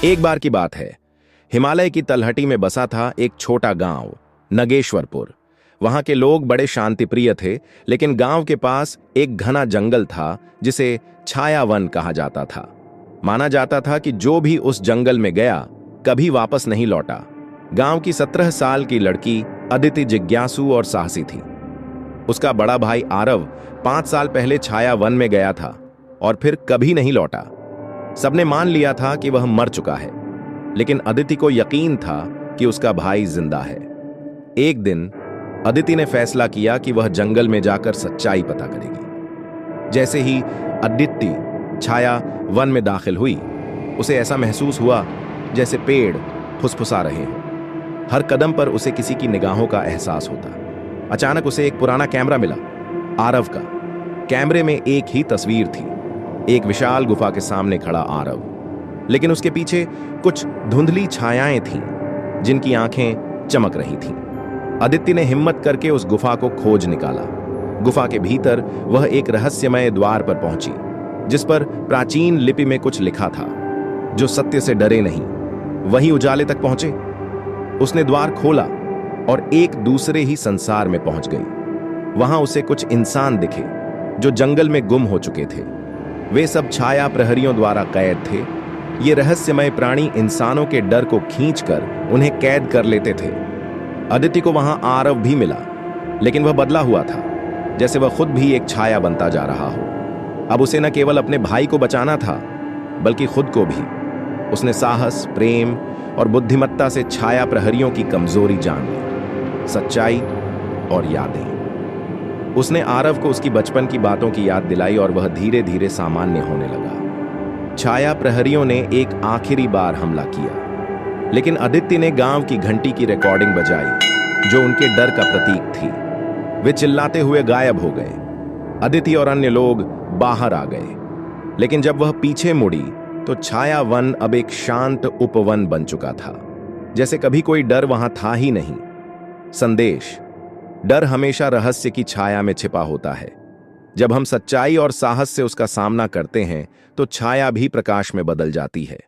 एक बार की बात है। हिमालय की तलहटी में बसा था एक छोटा गांव, नगेश्वरपुर। वहां के लोग बड़े शांतिप्रिय थे, लेकिन गांव के पास एक घना जंगल था जिसे छायावन कहा जाता था। माना जाता था कि जो भी उस जंगल में गया कभी वापस नहीं लौटा। गांव की 17 साल की लड़की अदिति जिज्ञासु और साहसी थी। उसका बड़ा भाई आरव 5 साल पहले छायावन में गया था और फिर कभी नहीं लौटा। सबने मान लिया था कि वह मर चुका है, लेकिन अदिति को यकीन था कि उसका भाई जिंदा है। एक दिन अदिति ने फैसला किया कि वह जंगल में जाकर सच्चाई पता करेगी। जैसे ही अदिति छाया वन में दाखिल हुई, उसे ऐसा महसूस हुआ जैसे पेड़ फुसफुसा रहे हों। हर कदम पर उसे किसी की निगाहों का एहसास होता। अचानक उसे एक पुराना कैमरा मिला, आरव का। कैमरे में एक ही तस्वीर थी, एक विशाल गुफा के सामने खड़ा आरव, लेकिन उसके पीछे कुछ धुंधली छायाएं थीं, जिनकी आंखें चमक रही थीं। अदिति ने हिम्मत करके उस गुफा को खोज निकाला। गुफा के भीतर वह एक रहस्यमय द्वार पर पहुंची, जिस पर प्राचीन लिपि में कुछ लिखा था, जो सत्य से डरे नहीं वही उजाले तक पहुंचे। उसने द्वार खोला और एक दूसरे ही संसार में पहुंच गई। वहां उसे कुछ इंसान दिखे जो जंगल में गुम हो चुके थे। वे सब छाया प्रहरियों द्वारा कैद थे। ये रहस्यमय प्राणी इंसानों के डर को खींचकर उन्हें कैद कर लेते थे। अदिति को वहां आरव भी मिला, लेकिन वह बदला हुआ था, जैसे वह खुद भी एक छाया बनता जा रहा हो। अब उसे न केवल अपने भाई को बचाना था, बल्कि खुद को भी। उसने साहस, प्रेम और बुद्धिमत्ता से छाया प्रहरियों की कमजोरी जान ली, सच्चाई और यादें। उसने आरव को उसकी बचपन की बातों की याद दिलाई और वह धीरे धीरे सामान्य होने लगा। छाया प्रहरियों ने एक आखिरी बार हमला किया, लेकिन अदिति ने गांव की घंटी की रिकॉर्डिंग बजाई, जो उनके डर का प्रतीक थी। वे चिल्लाते हुए गायब हो गए। अदिति और अन्य लोग बाहर आ गए, लेकिन जब वह पीछे मुड़ी तो छाया वन अब एक शांत उपवन बन चुका था, जैसे कभी कोई डर वहां था ही नहीं। संदेश: डर हमेशा रहस्य की छाया में छिपा होता है। जब हम सच्चाई और साहस से उसका सामना करते हैं, तो छाया भी प्रकाश में बदल जाती है।